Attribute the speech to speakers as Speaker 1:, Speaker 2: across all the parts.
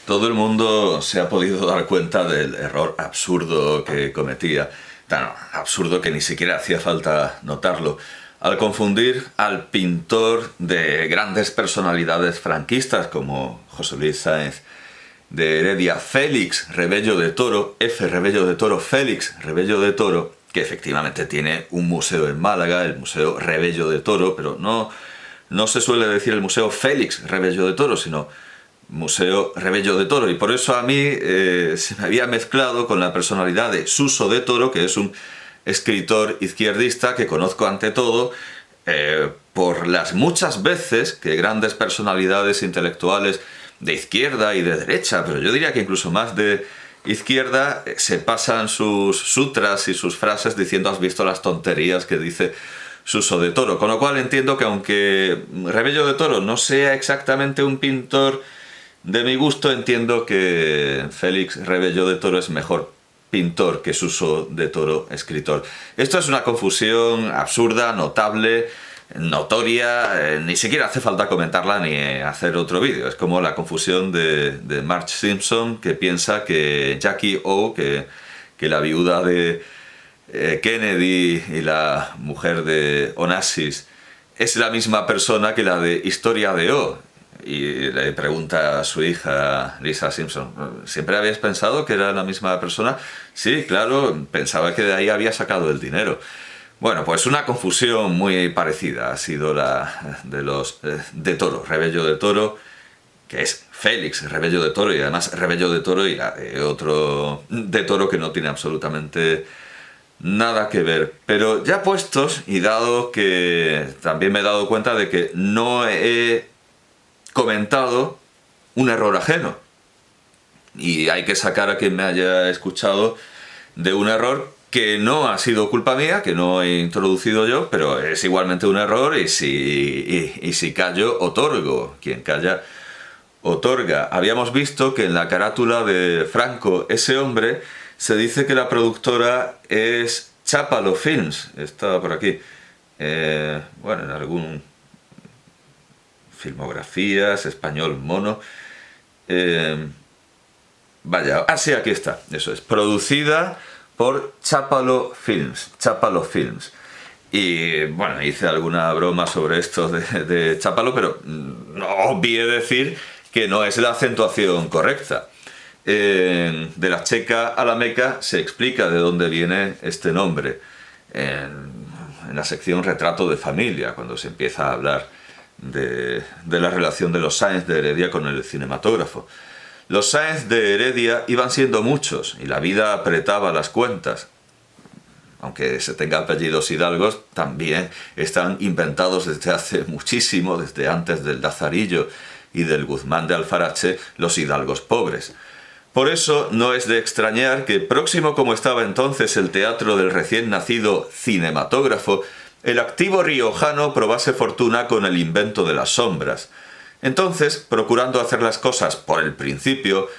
Speaker 1: Todo el mundo se ha podido dar cuenta del error absurdo que cometía, tan absurdo que ni siquiera hacía falta notarlo, al confundir al pintor de grandes personalidades franquistas como José Luis Sáenz de Heredia, Félix Rebello de Toro, F. Rebello de Toro, Félix Rebello de Toro, que efectivamente tiene un museo en Málaga, el Museo Rebello de Toro, pero no se suele decir el Museo Félix Rebello de Toro, sino Museo Rebello de Toro, y por eso a mí se me había mezclado con la personalidad de Suso de Toro, que es un escritor izquierdista que conozco ante todo por las muchas veces que grandes personalidades intelectuales de izquierda y de derecha, pero yo diría que incluso más de izquierda, se pasan sus sutras y sus frases diciendo "has visto las tonterías que dice Suso de Toro", con lo cual entiendo que aunque Rebello de Toro no sea exactamente un pintor de mi gusto, entiendo que Félix Rebello de Toro es mejor pintor que Suso de Toro escritor. Esto es una confusión absurda, notable, notoria, ni siquiera hace falta comentarla ni hacer otro vídeo. Es como la confusión de Marge Simpson, que piensa que Jackie O, que la viuda de Kennedy y la mujer de Onassis, es la misma persona que la de Historia de O. Y le pregunta a su hija Lisa Simpson: ¿siempre habías pensado que era la misma persona? Sí, claro, pensaba que de ahí había sacado el dinero. Bueno, pues una confusión muy parecida ha sido la de los de Toro, Rebello de Toro, que es Félix Rebello de Toro, y además Rebello de Toro y la de otro de Toro que no tiene absolutamente nada que ver. Pero ya puestos, y dado que también me he dado cuenta de que no he comentado un error ajeno, y hay que sacar a quien me haya escuchado de un error que no ha sido culpa mía, que no he introducido yo, pero es igualmente un error, y si callo, otorgo. Quien calla, otorga. Habíamos visto que en la carátula de Franco, ese hombre, se dice que la productora es Chapalo Films. Está por aquí. Bueno, en algún filmografías, español mono. Vaya, sí, aquí está. Eso es. Producida por Chapalo Films. Chapalo Films. Y bueno, hice alguna broma sobre esto de Chapalo, pero no obvié decir que no es la acentuación correcta. De la checa a la meca se explica de dónde viene este nombre. En la sección Retrato de Familia, cuando se empieza a hablar de la relación de los Sáenz de Heredia con el cinematógrafo. Los Sáenz de Heredia iban siendo muchos y la vida apretaba las cuentas. Aunque se tenga apellidos hidalgos, también están inventados desde hace muchísimo, desde antes del Lazarillo y del Guzmán de Alfarache, los hidalgos pobres. Por eso no es de extrañar que, próximo como estaba entonces el teatro del recién nacido cinematógrafo, el activo riojano probase fortuna con el invento de las sombras. Entonces, procurando hacer las cosas por el principio,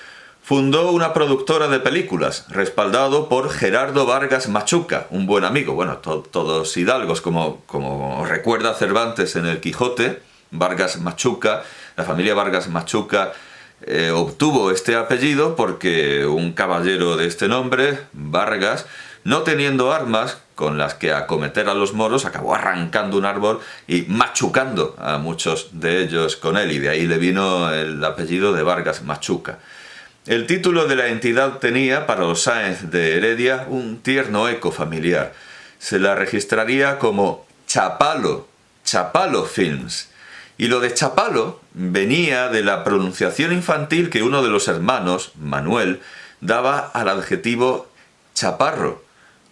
Speaker 1: fundó una productora de películas, respaldado por Gerardo Vargas Machuca, un buen amigo, bueno, todos hidalgos, como recuerda Cervantes en El Quijote. Vargas Machuca, la familia Vargas Machuca obtuvo este apellido porque un caballero de este nombre, Vargas, no teniendo armas con las que acometer a los moros, acabó arrancando un árbol y machucando a muchos de ellos con él, y de ahí le vino el apellido de Vargas Machuca. El título de la entidad tenía, para los Sáenz de Heredia, un tierno eco familiar. Se la registraría como Chapalo, Chapalo Films. Y lo de Chapalo venía de la pronunciación infantil que uno de los hermanos, Manuel, daba al adjetivo chaparro,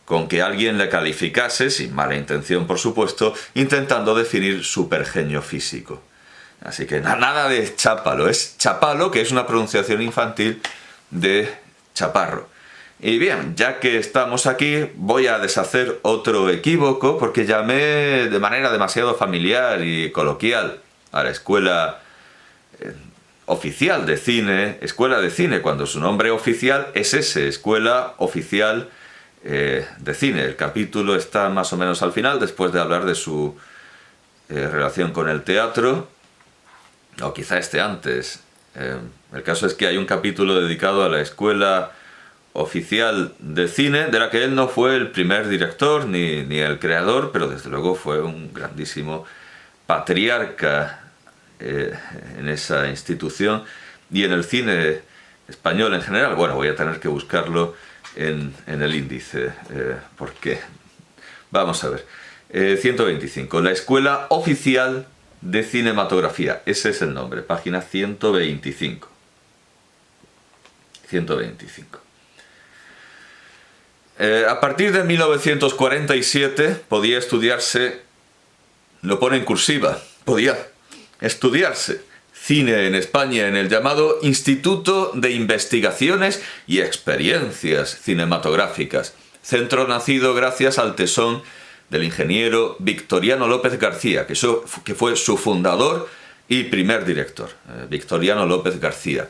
Speaker 1: con que alguien le calificase, sin mala intención por supuesto, intentando definir su pergenio físico. Así que nada de Chápalo, es Chapalo, que es una pronunciación infantil de chaparro. Y bien, ya que estamos aquí, voy a deshacer otro equívoco, porque llamé de manera demasiado familiar y coloquial a la escuela oficial de cine, escuela de cine, cuando su nombre oficial es ese, escuela oficial de cine. El capítulo está más o menos al final, después de hablar de su relación con el teatro, o quizá esté antes. El caso es que hay un capítulo dedicado a la Escuela Oficial de Cine, de la que él no fue el primer director ni el creador, pero desde luego fue un grandísimo patriarca en esa institución y en el cine español en general. Bueno, voy a tener que buscarlo en el índice, porque vamos a ver. 125, la Escuela Oficial de Cinematografía, ese es el nombre, página 125. 125. A partir de 1947 podía estudiarse, lo pone en cursiva, podía estudiarse cine en España en el llamado Instituto de Investigaciones y Experiencias Cinematográficas, centro nacido gracias al tesón del ingeniero Victoriano López García, que fue su fundador y primer director, Victoriano López García.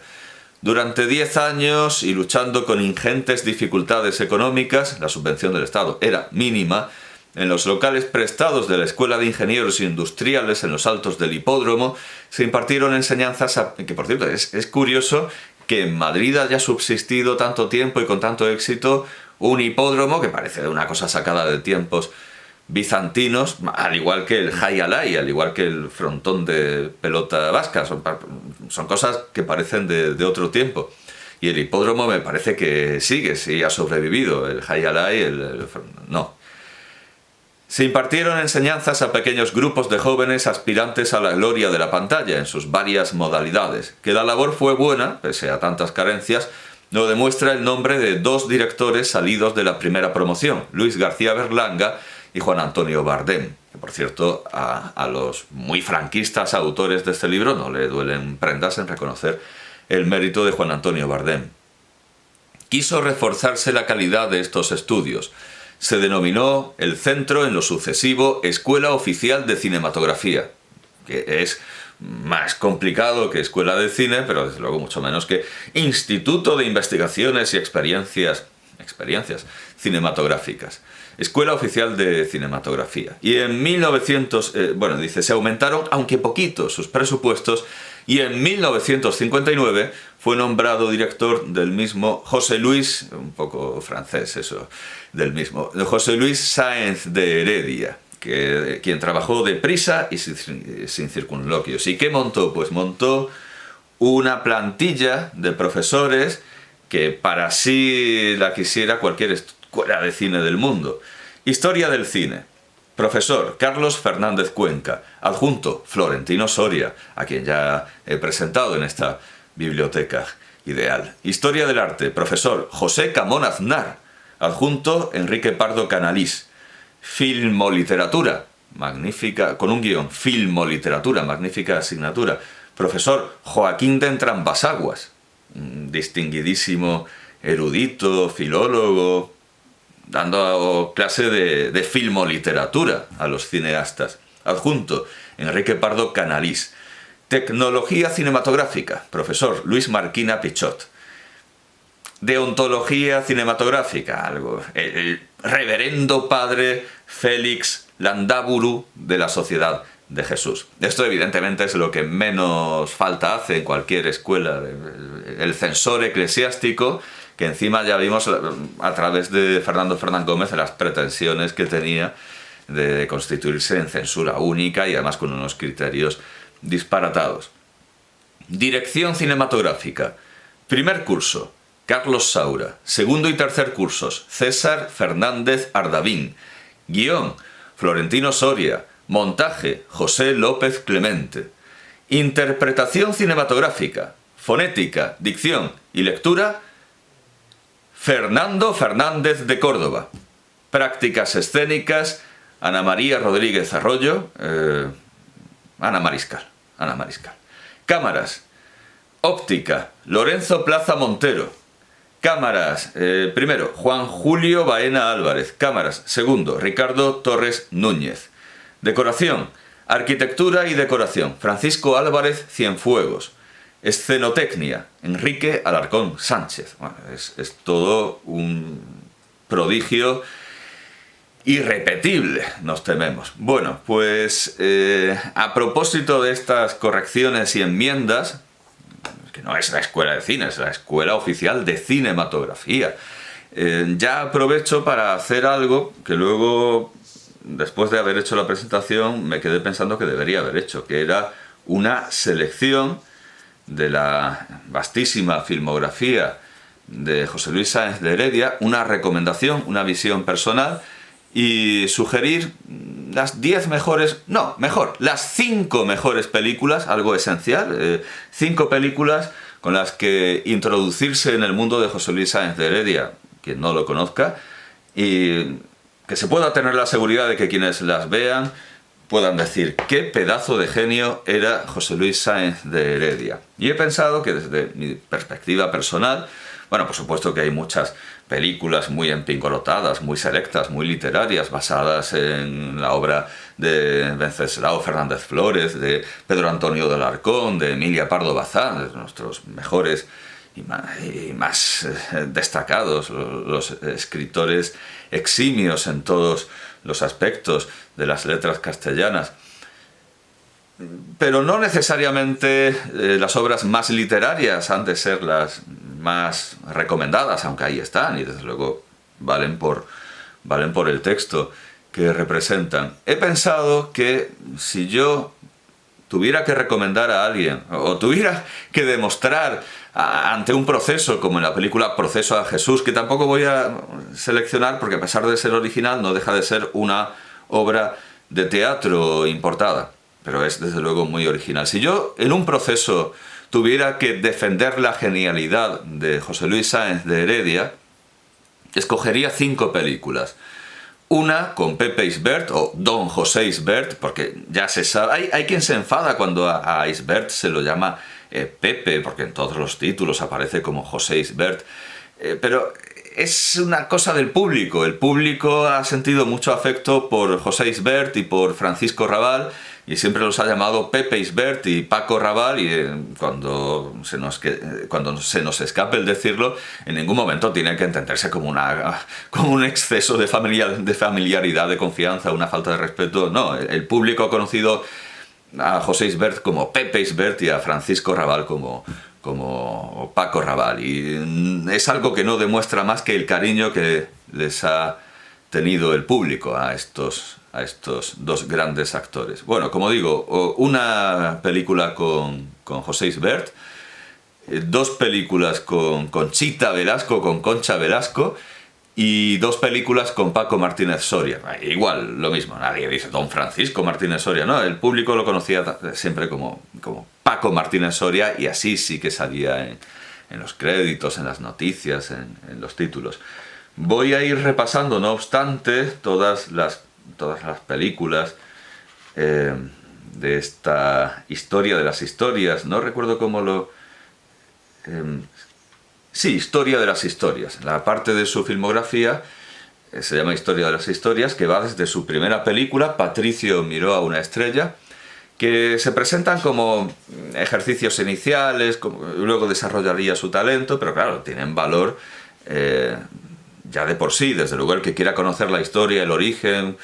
Speaker 1: Durante 10 años y luchando con ingentes dificultades económicas, la subvención del Estado era mínima, en los locales prestados de la Escuela de Ingenieros Industriales en los Altos del Hipódromo se impartieron enseñanzas, que por cierto es curioso que en Madrid haya subsistido tanto tiempo y con tanto éxito un hipódromo que parece una cosa sacada de tiempos bizantinos, al igual que el Jai Alai, al igual que el frontón de pelota vasca, son cosas que parecen de otro tiempo. Y el hipódromo me parece que sí ha sobrevivido, el Jai Alai, no. Se impartieron enseñanzas a pequeños grupos de jóvenes aspirantes a la gloria de la pantalla en sus varias modalidades. Que la labor fue buena, pese a tantas carencias, lo demuestra el nombre de 2 directores salidos de la primera promoción, Luis García Berlanga y Juan Antonio Bardem, que por cierto a los muy franquistas autores de este libro no le duelen prendas en reconocer el mérito de Juan Antonio Bardem. Quiso reforzarse la calidad de estos estudios. Se denominó el centro en lo sucesivo Escuela Oficial de Cinematografía, que es más complicado que Escuela de Cine, pero desde luego mucho menos que Instituto de Investigaciones y Experiencias Cinematográficas. Escuela Oficial de Cinematografía. Y en 1900, se aumentaron, aunque poquito, sus presupuestos, y en 1959 fue nombrado director del mismo José Luis, un poco francés eso, del mismo, José Luis Sáenz de Heredia, quien trabajó deprisa y sin circunloquios. ¿Y qué montó? Pues montó una plantilla de profesores que para sí la quisiera cualquier escuela de cine del mundo. Historia del cine. Profesor Carlos Fernández Cuenca. Adjunto Florentino Soria, a quien ya he presentado en esta biblioteca ideal. Historia del arte. Profesor José Camón Aznar. Adjunto Enrique Pardo Canalís. Filmoliteratura. Magnífica, con un guión. Filmoliteratura, magnífica asignatura. Profesor Joaquín de Entrambasaguas. Un distinguidísimo erudito, filólogo, dando clase de filmoliteratura a los cineastas. Adjunto, Enrique Pardo Canalís. Tecnología cinematográfica, profesor Luis Marquina Pichot. Deontología cinematográfica, el reverendo padre Félix Landaburu de la Sociedad de Jesús. Esto evidentemente es lo que menos falta hace en cualquier escuela. El censor eclesiástico, que encima ya vimos a través de Fernando Fernán Gómez las pretensiones que tenía de constituirse en censura única y además con unos criterios disparatados. Dirección cinematográfica. Primer curso, Carlos Saura. Segundo y tercer cursos, César Fernández Ardavín. Guión, Florentino Soria. Montaje, José López Clemente. Interpretación cinematográfica, fonética, dicción y lectura, Fernando Fernández de Córdoba. Prácticas escénicas, Ana María Rodríguez Arroyo, Ana Mariscal. Cámaras, óptica, Lorenzo Plaza Montero. Cámaras, primero, Juan Julio Baena Álvarez. Cámaras, segundo, Ricardo Torres Núñez. Decoración, arquitectura y decoración, Francisco Álvarez Cienfuegos. Escenotecnia, Enrique Alarcón Sánchez. Bueno, es todo un prodigio irrepetible, nos tememos. Bueno, pues a propósito de estas correcciones y enmiendas, que no es la escuela de cine, es la escuela oficial de cinematografía. Ya aprovecho para hacer algo que luego, después de haber hecho la presentación, me quedé pensando que debería haber hecho, que era una selección de la vastísima filmografía de José Luis Sáenz de Heredia, una recomendación, una visión personal, y sugerir las 10 mejores, no, mejor, las 5 mejores películas, algo esencial, 5 películas con las que introducirse en el mundo de José Luis Sáenz de Heredia, quien no lo conozca, y que se pueda tener la seguridad de que quienes las vean puedan decir qué pedazo de genio era José Luis Sáenz de Heredia. Y he pensado que desde mi perspectiva personal, bueno, por supuesto que hay muchas películas muy empingorotadas, muy selectas, muy literarias, basadas en la obra de Wenceslao Fernández Flórez, de Pedro Antonio de Alarcón, de Emilia Pardo Bazán, de nuestros mejores y más destacados, los escritores eximios en todos los aspectos de las letras castellanas. Pero no necesariamente las obras más literarias han de ser las más recomendadas, aunque ahí están y desde luego valen por el texto que representan. He pensado que si yo tuviera que recomendar a alguien o tuviera que demostrar ante un proceso, como en la película Proceso a Jesús, que tampoco voy a seleccionar porque a pesar de ser original no deja de ser una obra de teatro importada, pero es desde luego muy original. Si yo en un proceso tuviera que defender la genialidad de José Luis Sáenz de Heredia, escogería 5 películas. Una con Pepe Isbert o Don José Isbert, porque ya se sabe, hay quien se enfada cuando a Isbert se lo llama Pepe, porque en todos los títulos aparece como José Isbert, pero es una cosa del público. El público ha sentido mucho afecto por José Isbert y por Francisco Rabal, y siempre los ha llamado Pepe Isbert y Paco Rabal, y cuando se nos escape el decirlo, en ningún momento tiene que entenderse como un exceso de familiaridad, de confianza, una falta de respeto. No, el público ha conocido a José Isbert como Pepe Isbert y a Francisco Rabal como Paco Rabal, y es algo que no demuestra más que el cariño que les ha tenido el público a estos dos grandes actores. Bueno, como digo, una película con José Isbert, 2 películas con Conchita Velasco, con Concha Velasco, y 2 películas con Paco Martínez Soria. Igual, lo mismo, nadie dice Don Francisco Martínez Soria, no, el público lo conocía siempre como Paco Martínez Soria, y así sí que salía en los créditos, en las noticias, en los títulos. Voy a ir repasando, no obstante, todas las películas de esta historia de las historias. No recuerdo cómo lo... sí, Historia de las historias. La parte de su filmografía se llama Historia de las historias, que va desde su primera película, Patricio miró a una estrella, que se presentan como ejercicios iniciales, luego desarrollaría su talento, pero claro, tienen valor ya de por sí. Desde luego el que quiera conocer la historia, el origen,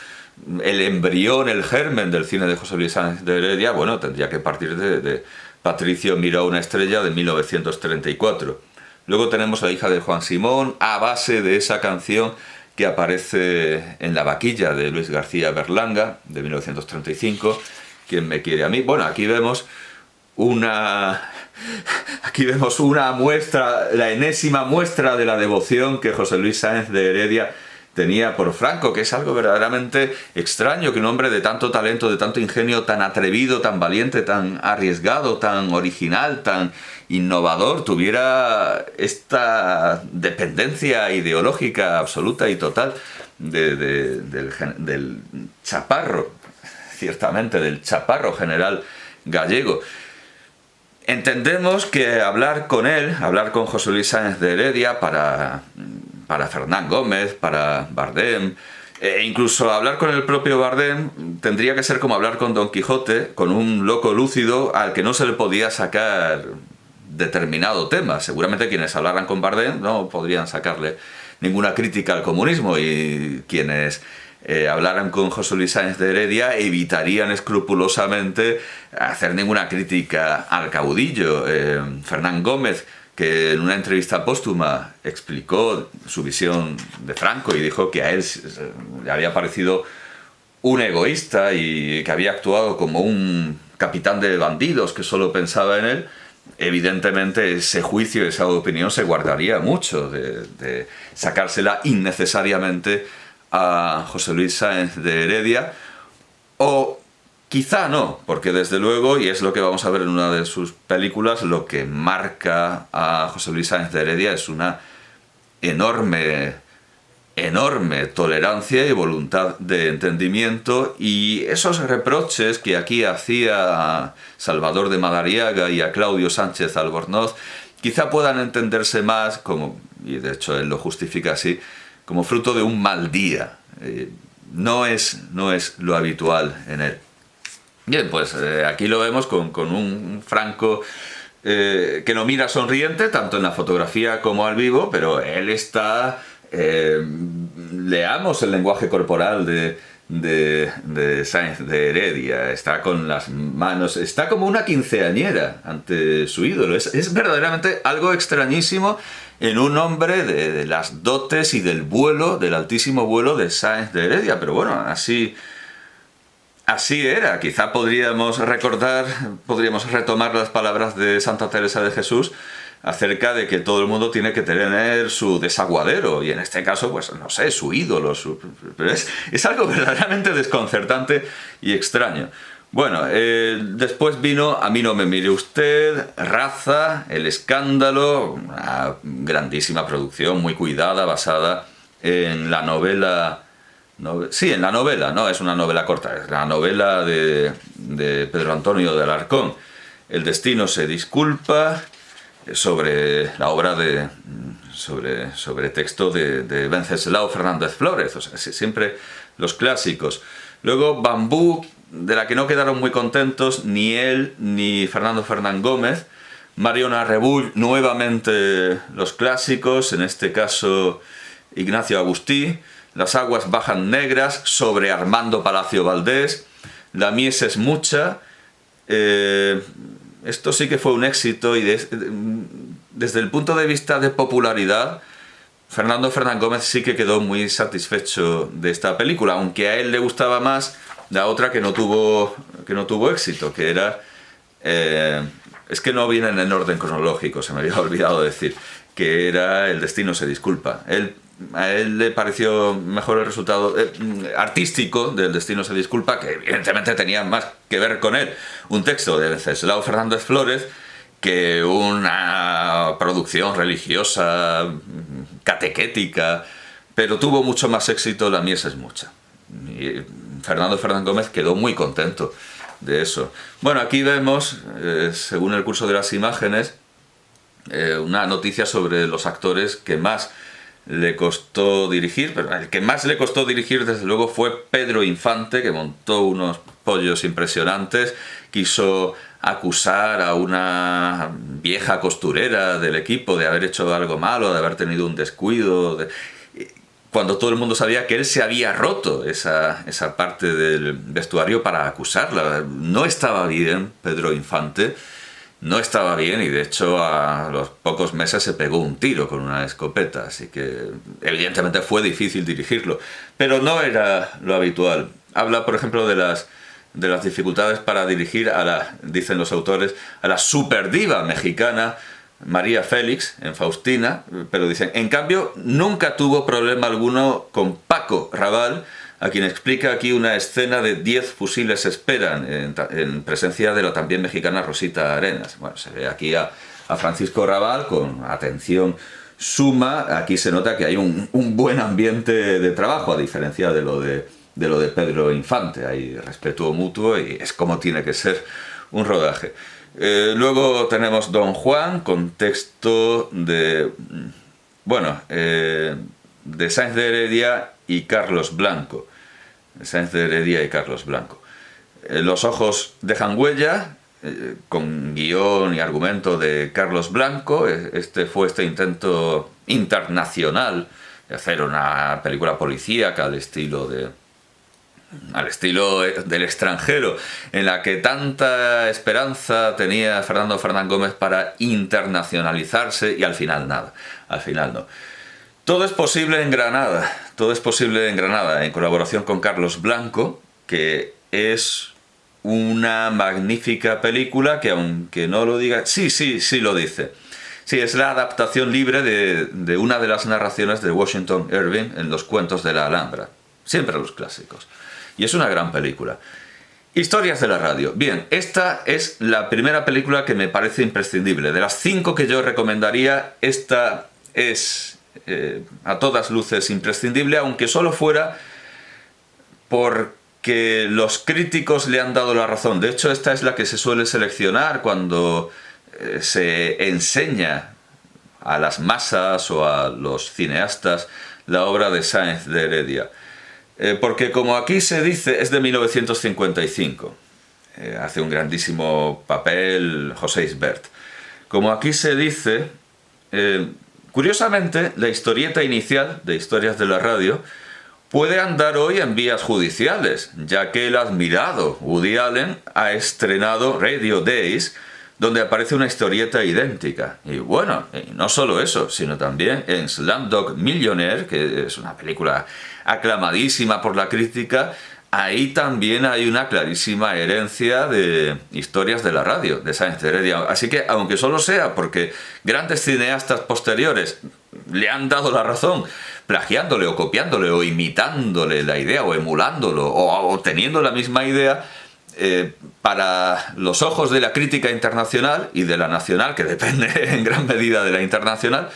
Speaker 1: el embrión, el germen del cine de José Luis Sáenz de Heredia, bueno, tendría que partir de Patricio miró a una estrella de 1934. Luego tenemos La hija de Juan Simón, a base de esa canción que aparece en La vaquilla de Luis García Berlanga, de 1935, ¿Quién me quiere a mí? Bueno, aquí vemos una muestra, la enésima muestra de la devoción que José Luis Sáenz de Heredia tenía por Franco, que es algo verdaderamente extraño, que un hombre de tanto talento, de tanto ingenio, tan atrevido, tan valiente, tan arriesgado, tan original, tan innovador, tuviera esta dependencia ideológica absoluta y total del chaparro, ciertamente, del chaparro general gallego. Entendemos que hablar con él, hablar con José Luis Sáenz de Heredia para Fernán Gómez, para Bardem, e incluso hablar con el propio Bardem, tendría que ser como hablar con Don Quijote, con un loco lúcido al que no se le podía sacar determinado tema. Seguramente quienes hablaran con Bardem no podrían sacarle ninguna crítica al comunismo, y quienes hablaran con José Luis Sáenz de Heredia, evitarían escrupulosamente hacer ninguna crítica al caudillo. Fernán Gómez, que en una entrevista póstuma explicó su visión de Franco y dijo que a él le había parecido un egoísta y que había actuado como un capitán de bandidos que solo pensaba en él, evidentemente ese juicio, esa opinión se guardaría mucho de sacársela innecesariamente a José Luis Sáenz de Heredia, o quizá no, porque desde luego, y es lo que vamos a ver en una de sus películas, lo que marca a José Luis Sáenz de Heredia es una enorme tolerancia y voluntad de entendimiento, y esos reproches que aquí hacía a Salvador de Madariaga y a Claudio Sánchez Albornoz quizá puedan entenderse más como, y de hecho él lo justifica así, como fruto de un mal día. No es lo habitual en él. Bien, pues aquí lo vemos con un Franco que lo mira sonriente tanto en la fotografía como al vivo, pero él está... leamos el lenguaje corporal de Sáenz de Heredia, está con las manos, está como una quinceañera ante su ídolo. Es verdaderamente algo extrañísimo en un hombre de las dotes y del vuelo, del altísimo vuelo de Sáenz de Heredia, pero bueno, así era. Quizá podríamos retomar las palabras de Santa Teresa de Jesús acerca de que todo el mundo tiene que tener su desaguadero, y en este caso, pues no sé, su ídolo, pero es algo verdaderamente desconcertante y extraño. Bueno, después vino A mí no me mire usted, Raza, El escándalo, una grandísima producción, muy cuidada, basada en la novela... Sí, en la novela, no es una novela corta, es la novela de Pedro Antonio de Alarcón. El destino se disculpa, sobre la obra sobre texto de Venceslao Fernández Flórez, o sea, siempre los clásicos. Luego Bambú, de la que no quedaron muy contentos ni él ni Fernando Fernán Gómez. Mariona Rebull, nuevamente los clásicos, en este caso Ignacio Agustí. Las aguas bajan negras, sobre Armando Palacio Valdés. La mies es mucha. Esto sí que fue un éxito, y desde el punto de vista de popularidad, Fernando Fernán Gómez sí que quedó muy satisfecho de esta película, aunque a él le gustaba más la otra que no tuvo éxito, que era... es que no vienen en orden cronológico, se me había olvidado decir, que era El destino se disculpa. A él le pareció mejor el resultado artístico del destino se disculpa, que evidentemente tenía más que ver con él. Un texto de Venceslao Fernández Flórez que una producción religiosa, catequética, pero tuvo mucho más éxito La mies es mucha. Y Fernando Fernán Gómez quedó muy contento de eso. Bueno, aquí vemos, según el curso de las imágenes, una noticia sobre los actores que más le costó dirigir, pero el que más le costó dirigir desde luego fue Pedro Infante, que montó unos pollos impresionantes, quiso acusar a una vieja costurera del equipo de haber hecho algo malo, de haber tenido un descuido, cuando todo el mundo sabía que él se había roto esa parte del vestuario para acusarla. No estaba bien Pedro Infante, no estaba bien, y de hecho a los pocos meses se pegó un tiro con una escopeta, así que evidentemente fue difícil dirigirlo, pero no era lo habitual. Habla, por ejemplo, de las dificultades para dirigir dicen los autores, a la superdiva mexicana María Félix en Faustina, pero dicen, en cambio nunca tuvo problema alguno con Paco Raval, a quien explica aquí una escena de 10 fusiles esperan en presencia de la también mexicana Rosita Arenas. Bueno, se ve aquí a Francisco Raval con atención suma. Aquí se nota que hay un buen ambiente de trabajo, a diferencia de lo de Pedro Infante. Hay respeto mutuo y es como tiene que ser un rodaje. Luego tenemos Don Juan, con texto de Sáenz de Heredia y Carlos Blanco. Sáenz de Heredia y Carlos Blanco. Los ojos dejan huella, con guión y argumento de Carlos Blanco. Fue este intento internacional de hacer una película policíaca al estilo al estilo del Extranjero, en la que tanta esperanza tenía Fernando Fernán Gómez para internacionalizarse y al final nada, al final no. Todo es posible en Granada, todo es posible en Granada, en colaboración con Carlos Blanco, que es una magnífica película que, aunque no lo diga, sí lo dice. Sí, es la adaptación libre de una de las narraciones de Washington Irving en Los cuentos de la Alhambra, siempre los clásicos. Y es una gran película. Historias de la radio. Bien, esta es la primera película que me parece imprescindible. De las 5 que yo recomendaría, esta es a todas luces imprescindible, aunque solo fuera porque los críticos le han dado la razón. De hecho, esta es la que se suele seleccionar cuando se enseña a las masas o a los cineastas la obra de Sáenz de Heredia. Porque como aquí se dice, es de 1955. Hace un grandísimo papel José Isbert. Como aquí se dice, curiosamente, la historieta inicial de Historias de la Radio puede andar hoy en vías judiciales, ya que el admirado Woody Allen ha estrenado Radio Days, donde aparece una historieta idéntica. Y bueno, no solo eso, sino también en Slumdog Millionaire, que es una película aclamadísima por la crítica, ahí también hay una clarísima herencia de Historias de la Radio, de Sáenz de Heredia. Así que, aunque solo sea porque grandes cineastas posteriores le han dado la razón, plagiándole o copiándole o imitándole la idea o emulándolo o teniendo la misma idea, para los ojos de la crítica internacional y de la nacional, que depende en gran medida de la internacional,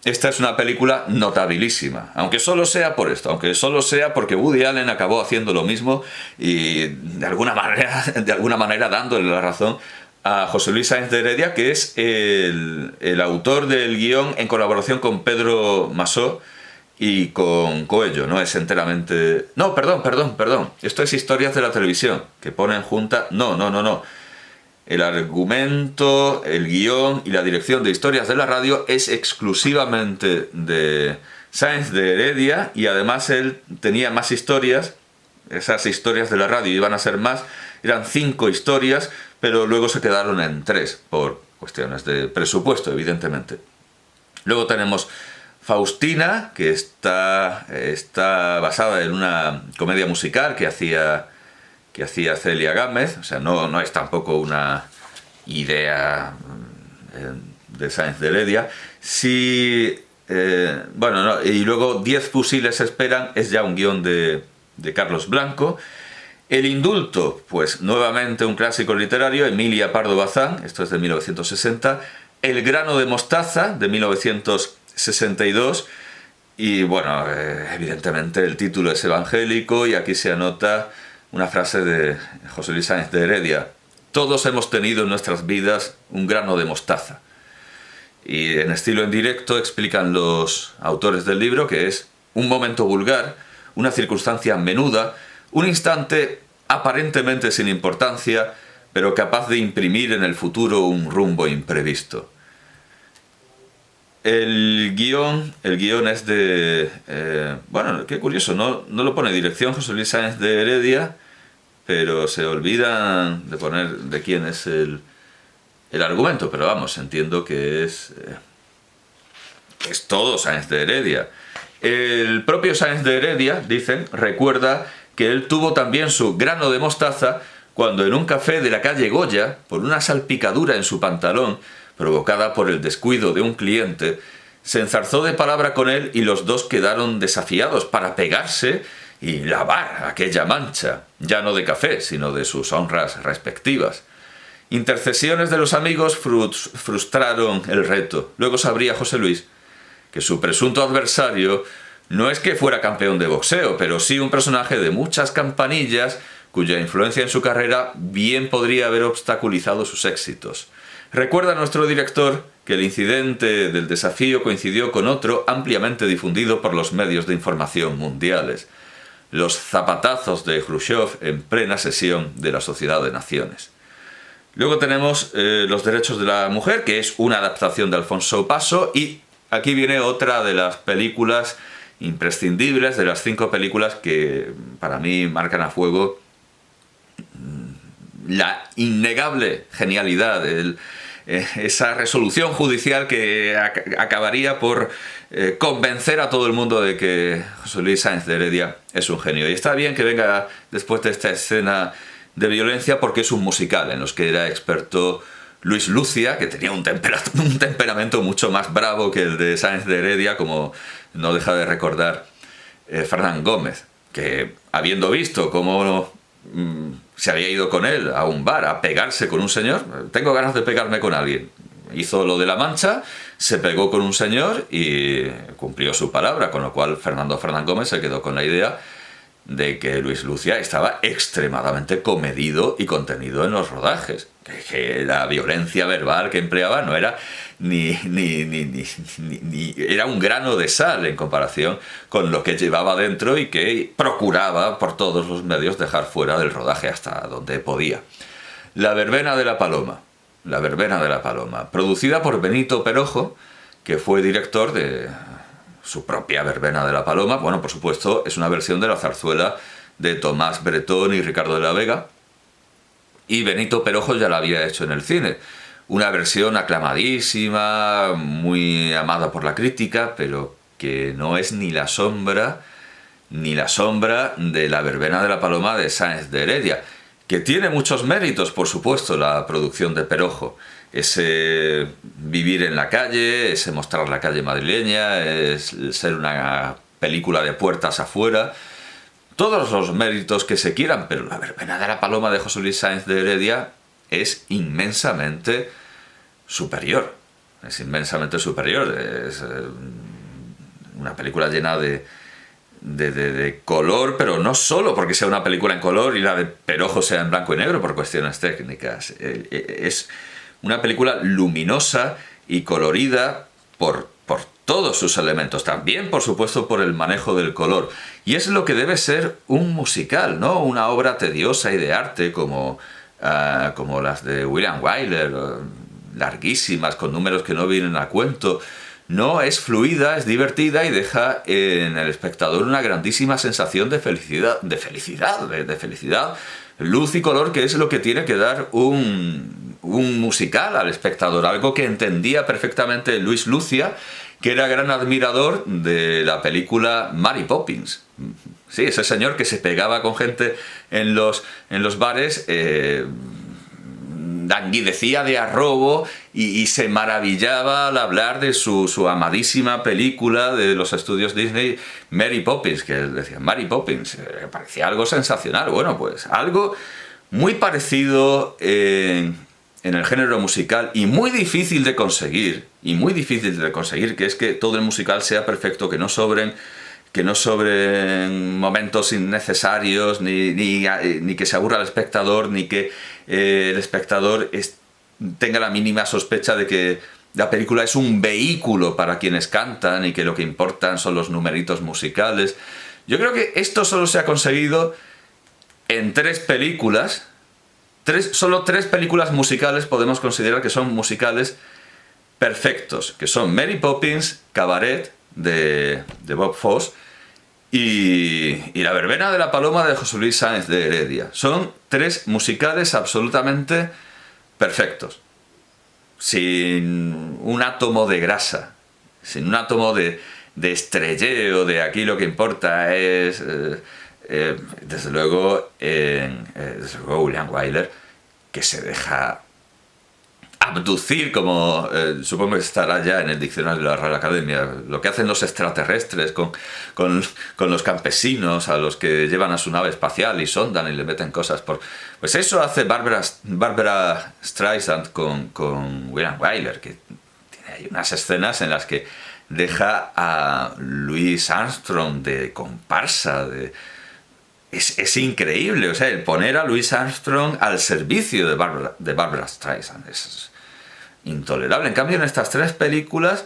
Speaker 1: esta es una película notabilísima, aunque solo sea por esto, aunque solo sea porque Woody Allen acabó haciendo lo mismo y de alguna manera dándole la razón a José Luis Sáenz de Heredia, que es el autor del guión en colaboración con Pedro Masó y con Coello. No es enteramente... No, perdón. Esto es Historias de la Televisión, que ponen junta... No. El argumento, el guión y la dirección de Historias de la Radio es exclusivamente de Sáenz de Heredia, y además él tenía más historias. Esas Historias de la Radio iban a ser más, eran 5 historias, pero luego se quedaron en 3 por cuestiones de presupuesto, evidentemente. Luego tenemos Faustina, que está basada en una comedia musical que hacía Celia Gámez. O sea, no es tampoco una idea de Sáenz de Heredia. Sí, y luego 10 fusiles esperan, es ya un guión de Carlos Blanco. El indulto, pues nuevamente un clásico literario, Emilia Pardo Bazán, esto es de 1960. El grano de mostaza, de 1962, y bueno, evidentemente el título es evangélico, y aquí se anota una frase de José Luis Sáenz de Heredia: todos hemos tenido en nuestras vidas un grano de mostaza. Y en estilo en directo explican los autores del libro que es un momento vulgar, una circunstancia menuda, un instante aparentemente sin importancia, pero capaz de imprimir en el futuro un rumbo imprevisto. El guión es de... bueno, qué curioso, no lo pone dirección José Luis Sáenz de Heredia, pero se olvidan de poner de quién es el argumento, pero vamos, entiendo que es todo Sáenz de Heredia. El propio Sáenz de Heredia, dicen, recuerda que él tuvo también su grano de mostaza cuando en un café de la calle Goya, por una salpicadura en su pantalón, provocada por el descuido de un cliente, se enzarzó de palabra con él y los dos quedaron desafiados para pegarse y lavar aquella mancha, ya no de café, sino de sus honras respectivas. Intercesiones de los amigos frustraron el reto. Luego sabría José Luis que su presunto adversario no es que fuera campeón de boxeo, pero sí un personaje de muchas campanillas cuya influencia en su carrera bien podría haber obstaculizado sus éxitos. Recuerda nuestro director que el incidente del desafío coincidió con otro ampliamente difundido por los medios de información mundiales: los zapatazos de Khrushchev en plena sesión de la Sociedad de Naciones. Luego tenemos Los derechos de la mujer, que es una adaptación de Alfonso Paso, y aquí viene otra de las películas imprescindibles, de las 5 películas que para mí marcan a fuego la innegable genialidad, esa resolución judicial que acabaría por convencer a todo el mundo de que José Luis Sáenz de Heredia es un genio. Y está bien que venga después de esta escena de violencia, porque es un musical en los que era experto Luis Lucia, que tenía un temperamento mucho más bravo que el de Sáenz de Heredia, como no deja de recordar Fernán Gómez, que habiendo visto cómo se había ido con él a un bar a pegarse con un señor, tengo ganas de pegarme con alguien. Hizo lo de La Mancha, se pegó con un señor y cumplió su palabra, con lo cual Fernán Gómez se quedó con la idea de que Luis Lucia estaba extremadamente comedido y contenido en los rodajes, que la violencia verbal que empleaba no era ni era un grano de sal en comparación con lo que llevaba dentro y que procuraba por todos los medios dejar fuera del rodaje hasta donde podía. La verbena de la Paloma. La verbena de la Paloma, producida por Benito Perojo, que fue director de su propia verbena de la Paloma. Bueno, por supuesto, es una versión de la zarzuela de Tomás Bretón y Ricardo de la Vega, y Benito Perojo ya la había hecho en el cine. Una versión aclamadísima, muy amada por la crítica, pero que no es ni la sombra de la verbena de la Paloma de Sáenz de Heredia, que tiene muchos méritos, por supuesto, la producción de Perojo. Ese vivir en la calle, ese mostrar la calle madrileña, es ser una película de puertas afuera, todos los méritos que se quieran, pero la verbena de la Paloma de José Luis Sáenz de Heredia es inmensamente superior. Es inmensamente superior. Es una película llena de color, pero no solo porque sea una película en color y la de Perojo sea en blanco y negro por cuestiones técnicas. Es una película luminosa y colorida por todos sus elementos, también por supuesto por el manejo del color, y es lo que debe ser un musical, ¿no? Una obra tediosa y de arte como las de William Wyler, larguísimas, con números que no vienen a cuento. No, es fluida, es divertida y deja en el espectador una grandísima sensación de felicidad, luz y color, que es lo que tiene que dar un musical al espectador, algo que entendía perfectamente Luis Lucia, que era gran admirador de la película Mary Poppins. Sí, ese señor que se pegaba con gente en los bares, languidecía de arrobo y se maravillaba al hablar de su amadísima película de los estudios Disney, Mary Poppins, que él decía, Mary Poppins, parecía algo sensacional. Bueno, pues algo muy parecido en el género musical y muy difícil de conseguir, que es que todo el musical sea perfecto, que no sobren momentos innecesarios, ni que se aburra el espectador, ni que el espectador tenga la mínima sospecha de que la película es un vehículo para quienes cantan y que lo que importan son los numeritos musicales. Yo creo que esto solo se ha conseguido en 3 películas. Solo 3 películas musicales podemos considerar que son musicales perfectos, que son Mary Poppins, Cabaret de Bob Fosse y La verbena de la Paloma de José Luis Sáenz de Heredia. Son 3 musicales absolutamente perfectos, sin un átomo de grasa, sin un átomo de estrelleo, de aquí lo que importa es desde luego William Wyler, que se deja abducir, como supongo que estará ya en el diccionario de la Real Academia, lo que hacen los extraterrestres con los campesinos a los que llevan a su nave espacial y sondan y le meten cosas por... Pues eso hace Barbra Streisand con William Wyler, que tiene ahí unas escenas en las que deja a Louis Armstrong de comparsa, es increíble, o sea, el poner a Louis Armstrong al servicio de Barbra Streisand es intolerable. En cambio, en estas 3 películas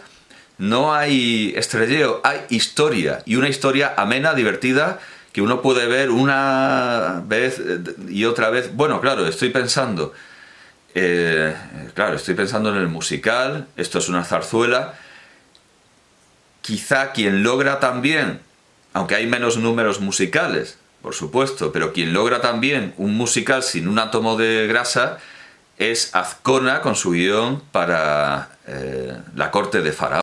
Speaker 1: no hay estrelleo, hay historia, y una historia amena, divertida, que uno puede ver una vez y otra vez. Bueno, claro, estoy pensando en el musical, esto es una zarzuela, quizá quien logra también, aunque hay menos números musicales, por supuesto, pero quien logra también un musical sin un átomo de grasa es Azcona con su guión para La corte de Faraón.